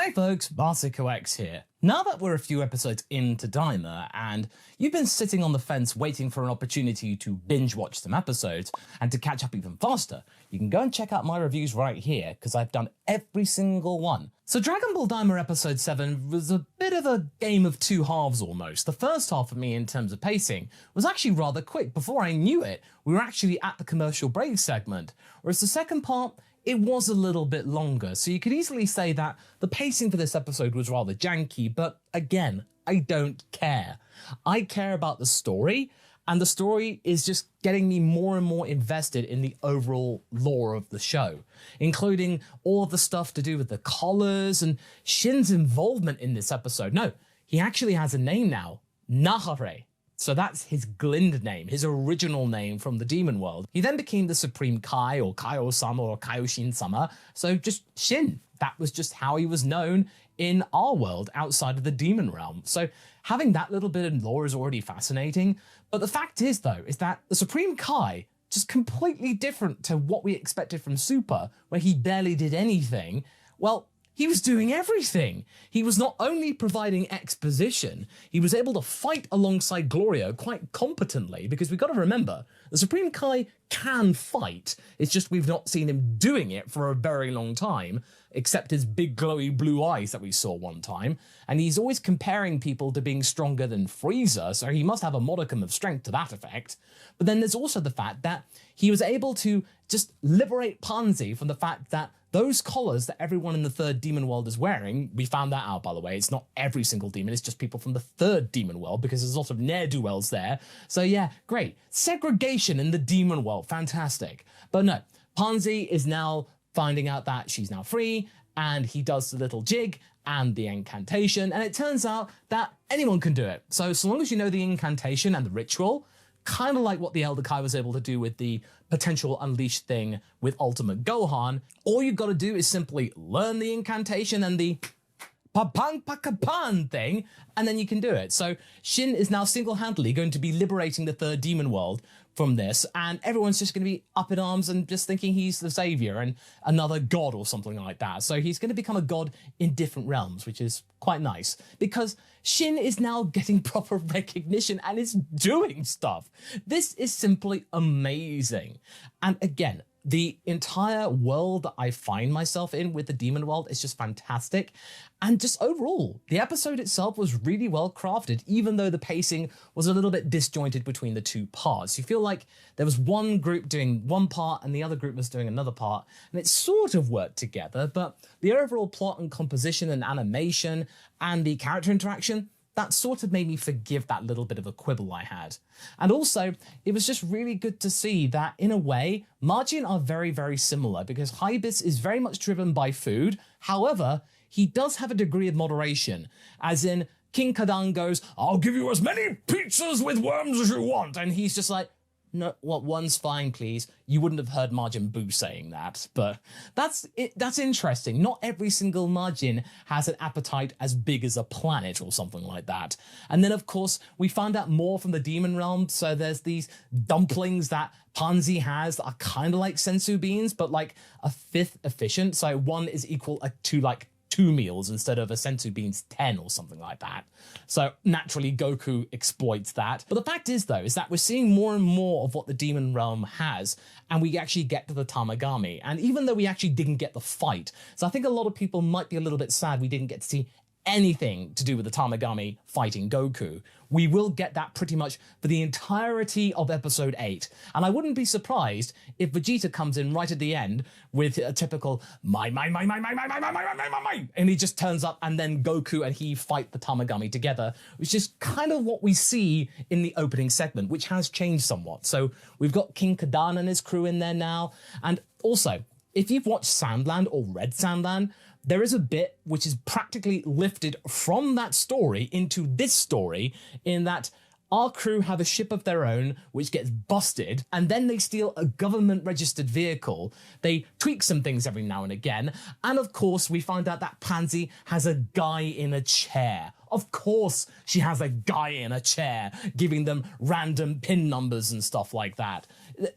Hey folks, MasakoX here. Now that we're a few episodes into Daima and you've been sitting on the fence waiting for an opportunity to binge watch some episodes and to catch up even faster, you can go and check out my reviews right here because I've done every single one. So Dragonball Daima episode 7 was a bit of a game of two halves almost. The first half of me in terms of pacing was actually rather quick. Before I knew it, we were actually at the commercial break segment, whereas the second part, it was a little bit longer, so you could easily say that the pacing for this episode was rather janky, but again, I don't care. I care about the story, and the story is just getting me more and more invested in the overall lore of the show, including all of the stuff to do with the collars and Shin's involvement in this episode. No, he actually has a name now, Nahare. So that's his Glind name, his original name from the demon world. He then became the Supreme Kai or Kaio-sama or Kaioshin-sama, so just Shin. That was just how he was known in our world outside of the demon realm. So having that little bit of lore is already fascinating. But the fact is though, is that the Supreme Kai, just completely different to what we expected from Super, where he barely did anything, well, he was doing everything. He was not only providing exposition, he was able to fight alongside Glorio quite competently, because we've got to remember, the Supreme Kai can fight. It's just we've not seen him doing it for a very long time, except his big glowy blue eyes that we saw one time. And he's always comparing people to being stronger than Frieza, so he must have a modicum of strength to that effect. But then there's also the fact that he was able to just liberate Panzy from the fact that those collars that everyone in the third demon world is wearing, we found that out, by the way, it's not every single demon, it's just people from the third demon world, because there's a lot of ne'er-do-wells there. So yeah, great. Segregation in the demon world, fantastic. But no, Panzy is now finding out that she's now free, and he does the little jig and the incantation, and it turns out that anyone can do it. So long as you know the incantation and the ritual, kind of like what the Elder Kai was able to do with the potential unleashed thing with Ultimate Gohan, all you've got to do is simply learn the incantation and the pa-pang pa-ka-pan thing, and then you can do it. So Shin is now single-handedly going to be liberating the third demon world from this, and everyone's just going to be up in arms and just thinking he's the savior and another god or something like that. So he's going to become a god in different realms, which is quite nice, because Shin is now getting proper recognition and is doing stuff. This is simply amazing. And again, the entire world that I find myself in with the demon world is just fantastic. And just overall, the episode itself was really well crafted, even though the pacing was a little bit disjointed between the two parts. You feel like there was one group doing one part and the other group was doing another part, and it sort of worked together, but the overall plot and composition and animation and the character interaction, that sort of made me forgive that little bit of a quibble I had. And also, it was just really good to see that, in a way, Margin are very, very similar, because Hybis is very much driven by food. However, he does have a degree of moderation, as in, King Kadan goes, "I'll give you as many pizzas with worms as you want," and he's just like, "No, what, one's fine, please." You wouldn't have heard Majin Buu saying that, but that's interesting. Not every single Majin has an appetite as big as a planet or something like that. And then, of course, we find out more from the demon realm. So there's these dumplings that Panzy has that are kind of like senzu beans, but like a fifth efficient. So one is equal to like 2 meals instead of a senzu beans 10 or something like that. So naturally Goku exploits that. But the fact is though, is that we're seeing more and more of what the demon realm has, and we actually get to the Tagami. And even though we actually didn't get the fight, so I think a lot of people might be a little bit sad we didn't get to see anything to do with the Tagami fighting Goku. We will get that pretty much for the entirety of episode 8. And I wouldn't be surprised if Vegeta comes in right at the end with a typical my, and he just turns up, and then Goku and he fight the Tagami together, which is kind of what we see in the opening segment, which has changed somewhat. So we've got King Kadan and his crew in there now. And also, if you've watched Sandland or read Sandland, there is a bit which is practically lifted from that story into this story, in that our crew have a ship of their own which gets busted, and then they steal a government registered vehicle. They tweak some things every now and again, and of course we find out that Panzy has a guy in a chair. Of course she has a guy in a chair, giving them random pin numbers and stuff like that.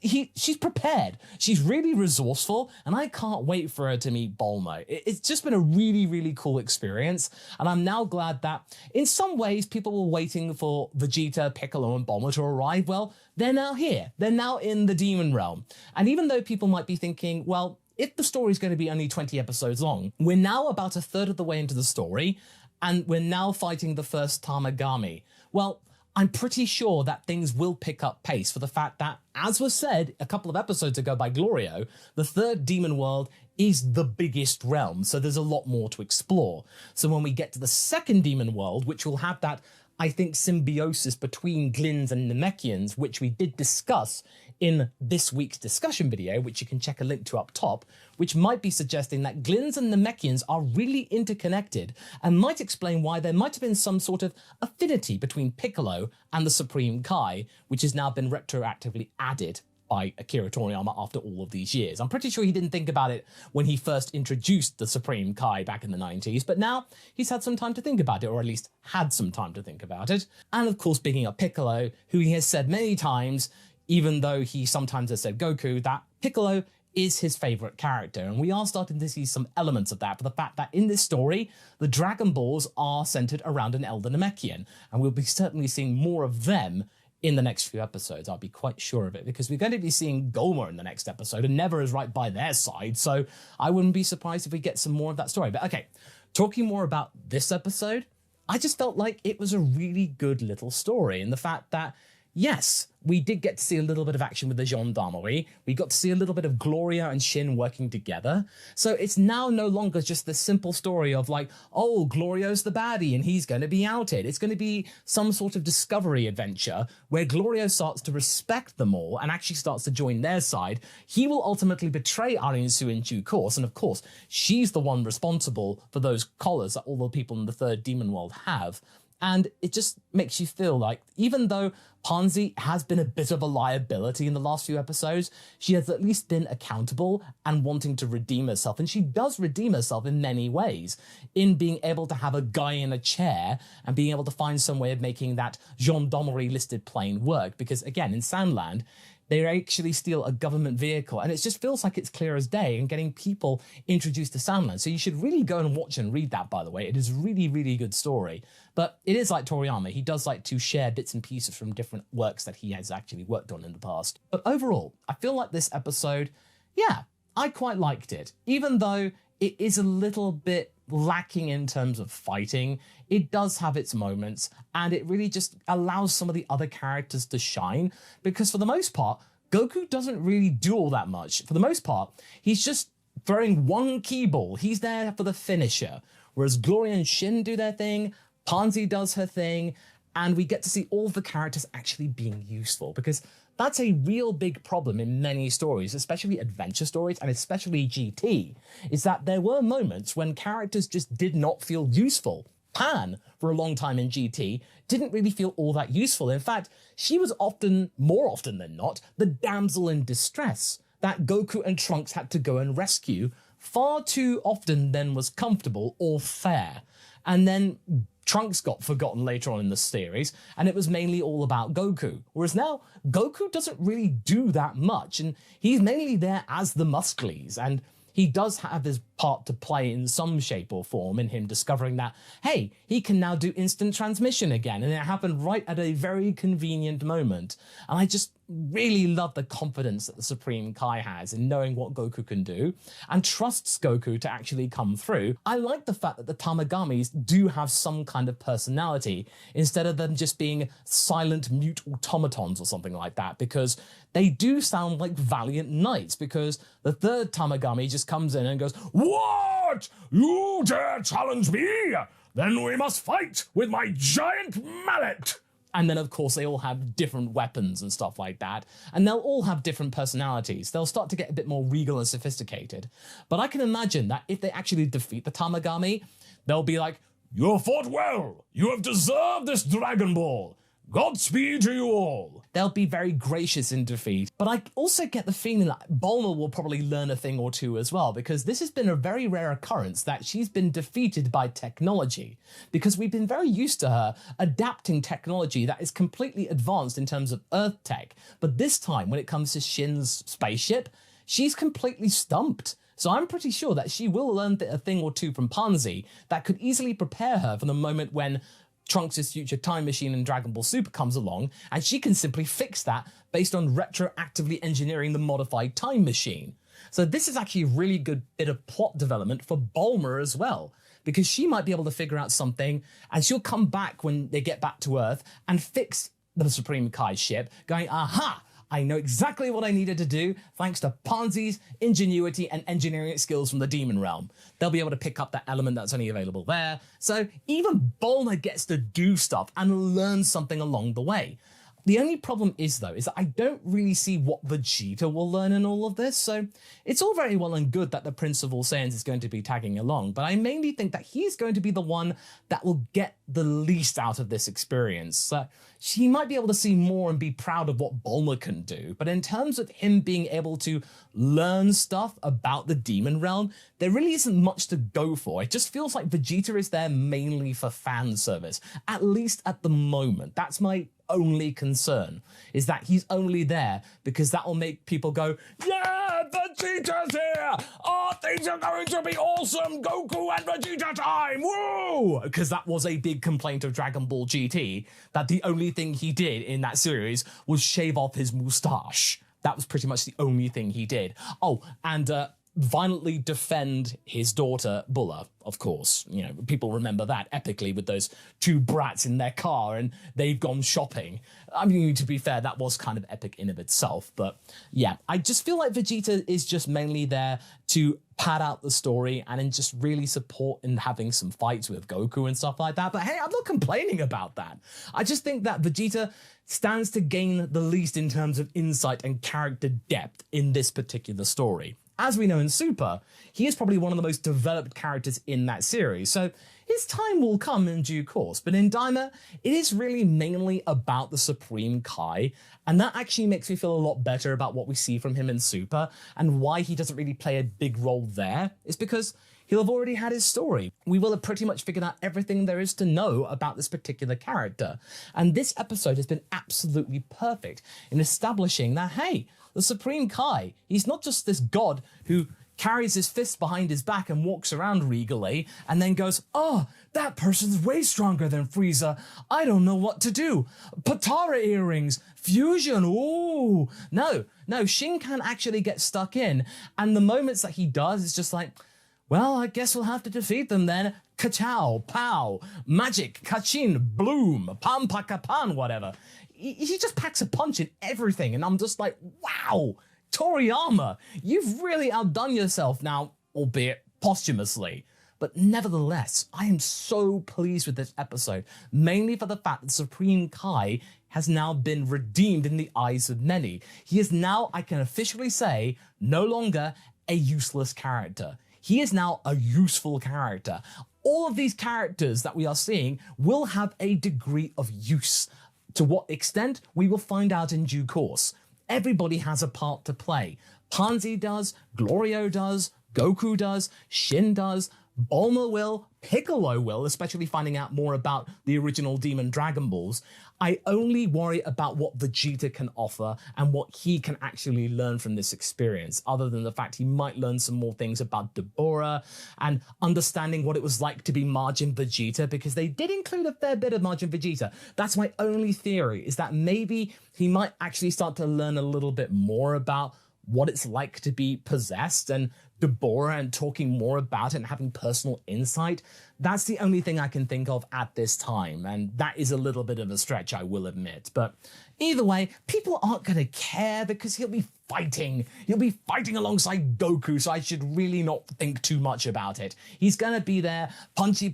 she's prepared. She's really resourceful, and I can't wait for her to meet Bulma. It's just been a really, really cool experience, and I'm now glad that in some ways people were waiting for Vegeta, Piccolo, and Bulma to arrive. Well, they're now here. They're now in the demon realm. And even though people might be thinking, well, if the story's going to be only 20 episodes long, we're now about a third of the way into the story, and we're now fighting the first Tagami. Well, I'm pretty sure that things will pick up pace for the fact that, as was said a couple of episodes ago by Glorio, the third demon world is the biggest realm, so there's a lot more to explore. So when we get to the second demon world, which will have that, I think, symbiosis between Glins and Namekians, which we did discuss in this week's discussion video, which you can check a link to up top, which might be suggesting that Glins and Namekians are really interconnected and might explain why there might have been some sort of affinity between Piccolo and the Supreme Kai, which has now been retroactively added by Akira Toriyama after all of these years. I'm pretty sure he didn't think about it when he first introduced the Supreme Kai back in the 90s, but now he's had some time to think about it, or at least had some time to think about it. And of course, picking up Piccolo, who he has said many times, even though he sometimes has said Goku, that Piccolo is his favorite character. And we are starting to see some elements of that for the fact that in this story, the Dragon Balls are centered around an Elder Namekian, and we'll be certainly seeing more of them in the next few episodes. I'll be quite sure of it, because we're going to be seeing Goma in the next episode, and Never is right by their side, so I wouldn't be surprised if we get some more of that story. But okay, talking more about this episode, I just felt like it was a really good little story in the fact that, yes, we did get to see a little bit of action with the gendarmerie. We got to see a little bit of Gloria and Shin working together. So it's now no longer just the simple story of like, oh, Glorio's the baddie and he's going to be outed. It's going to be some sort of discovery adventure where Glorio starts to respect them all and actually starts to join their side. He will ultimately betray Arinsu in due course. And of course, she's the one responsible for those collars that all the people in the third demon world have. And it just makes you feel like, even though Panzy has been a bit of a liability in the last few episodes, she has at least been accountable and wanting to redeem herself. And she does redeem herself in many ways, in being able to have a guy in a chair and being able to find some way of making that gendarmerie listed plane work. Because again, in Sandland, they actually steal a government vehicle, and it just feels like it's clear as day and getting people introduced to Sandland. So you should really go and watch and read that, by the way. It is a really, really good story. But it is like Toriyama. He does like to share bits and pieces from different works that he has actually worked on in the past. But overall, I feel like this episode, yeah, I quite liked it. Even though it is a little bit lacking in terms of fighting, it does have its moments, and it really just allows some of the other characters to shine, because for the most part, Goku doesn't really do all that much. For the most part, he's just throwing one key ball. He's there for the finisher, whereas Gloria and Shin do their thing, Panzy does her thing, and we get to see all the characters actually being useful, because that's a real big problem in many stories, especially adventure stories, and especially GT, is that there were moments when characters just did not feel useful. Pan, for a long time in GT, didn't really feel all that useful. In fact, she was often, more often than not, the damsel in distress that Goku and Trunks had to go and rescue far too often than was comfortable or fair. And then Trunks got forgotten later on in the series, and it was mainly all about Goku. Whereas now, Goku doesn't really do that much, and he's mainly there as the Muscles, and he does have his part to play in some shape or form in him discovering that, hey, he can now do instant transmission again, and it happened right at a very convenient moment. And I just really love the confidence that the Supreme Kai has in knowing what Goku can do and trusts Goku to actually come through. I like the fact that the Tamagamis do have some kind of personality instead of them just being silent, mute automatons or something like that, because they do sound like valiant knights, because the third Tamagami just comes in and goes, "What? You dare challenge me? Then we must fight with my giant mallet." And then, of course, they all have different weapons and stuff like that. And they'll all have different personalities. They'll start to get a bit more regal and sophisticated. But I can imagine that if they actually defeat the Tamagami, they'll be like, "You have fought well. You have deserved this Dragon Ball. Godspeed to you all. They'll be very gracious in defeat, but I also get the feeling that Bulma will probably learn a thing or two as well, because this has been a very rare occurrence that she's been defeated by technology, because we've been very used to her adapting technology that is completely advanced in terms of Earth tech, but this time when it comes to Shin's spaceship, she's completely stumped. So I'm pretty sure that she will learn a thing or two from Panzy that could easily prepare her for the moment when Trunks' future time machine in Dragon Ball Super comes along, and she can simply fix that based on retroactively engineering the modified time machine. So this is actually a really good bit of plot development for Bulma as well, because she might be able to figure out something, and she'll come back when they get back to Earth and fix the Supreme Kai ship, going, aha! I know exactly what I needed to do thanks to Panzy's ingenuity and engineering skills from the Demon Realm. They'll be able to pick up that element that's only available there. So even Bulma gets to do stuff and learn something along the way. The only problem is, though, is that I don't really see what Vegeta will learn in all of this, so it's all very well and good that the Prince of All Saiyans is going to be tagging along, but I mainly think that he's going to be the one that will get the least out of this experience. She might be able to see more and be proud of what Bulma can do, but in terms of him being able to learn stuff about the Demon Realm, there really isn't much to go for. It just feels like Vegeta is there mainly for fan service, at least at the moment. That's my only concern, is that he's only there because that will make people go, yeah, Vegeta's here! Oh, things are going to be awesome! Goku and Vegeta time! Woo! Because that was a big complaint of Dragon Ball GT, that the only thing he did in that series was shave off his moustache. That was pretty much the only thing he did. Oh, and violently defend his daughter, Bulla, of course. You know, people remember that epically with those two brats in their car and they've gone shopping. I mean, to be fair, that was kind of epic in of itself. But yeah, I just feel like Vegeta is just mainly there to pad out the story and then just really support in having some fights with Goku and stuff like that. But hey, I'm not complaining about that. I just think that Vegeta stands to gain the least in terms of insight and character depth in this particular story. As we know in Super, he is probably one of the most developed characters in that series, so his time will come in due course. But in Daima, it is really mainly about the Supreme Kai, and that actually makes me feel a lot better about what we see from him in Super, and why he doesn't really play a big role there is because he'll have already had his story. We will have pretty much figured out everything there is to know about this particular character. And this episode has been absolutely perfect in establishing that, hey, the Supreme Kai, he's not just this god who carries his fist behind his back and walks around regally and then goes, oh, that person's way stronger than Frieza. I don't know what to do. Patara earrings, fusion, ooh. No, Shin can actually get stuck in. And the moments that he does is just like, well, I guess we'll have to defeat them then. Ka-chow, pow, magic, kachin, bloom, pam-pa-ka-pan, whatever. He just packs a punch in everything, and I'm just like, wow, Toriyama, you've really outdone yourself now, albeit posthumously. But nevertheless, I am so pleased with this episode, mainly for the fact that Supreme Kai has now been redeemed in the eyes of many. He is now, I can officially say, no longer a useless character. He is now a useful character. All of these characters that we are seeing will have a degree of use. To what extent, we will find out in due course. Everybody has a part to play. Panzy does, Glorio does, Goku does, Shin does, Bulma will, Piccolo will, especially finding out more about the original Demon Dragon Balls. I only worry about what Vegeta can offer and what he can actually learn from this experience, other than the fact he might learn some more things about Deborah and understanding what it was like to be Majin Vegeta, because they did include a fair bit of Majin Vegeta. That's my only theory, is that maybe he might actually start to learn a little bit more about what it's like to be possessed and Deborah, and talking more about it and having personal insight. That's the only thing I can think of at this time, and that is a little bit of a stretch, I will admit. But either way, people aren't going to care because he'll be fighting. He'll be fighting alongside Goku, so I should really not think too much about it. He's going to be there, punchy,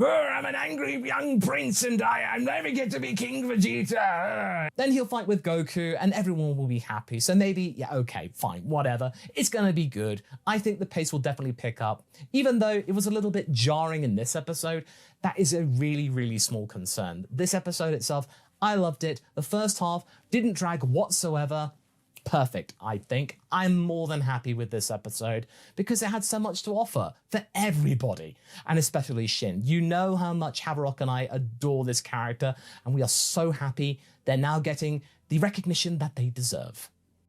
I'm an angry young prince and I never get to be King Vegeta. Then he'll fight with Goku and everyone will be happy. So maybe, yeah, okay, fine, whatever. It's going to be good. I think the pace will definitely pick up. Even though it was a little bit jarring in this episode, that is a really, really small concern. This episode itself, I loved it. The first half didn't drag whatsoever. Perfect, I think. I'm more than happy with this episode because it had so much to offer for everybody, and especially Shin. You know how much Haverock and I adore this character, and we are so happy they're now getting the recognition that they deserve.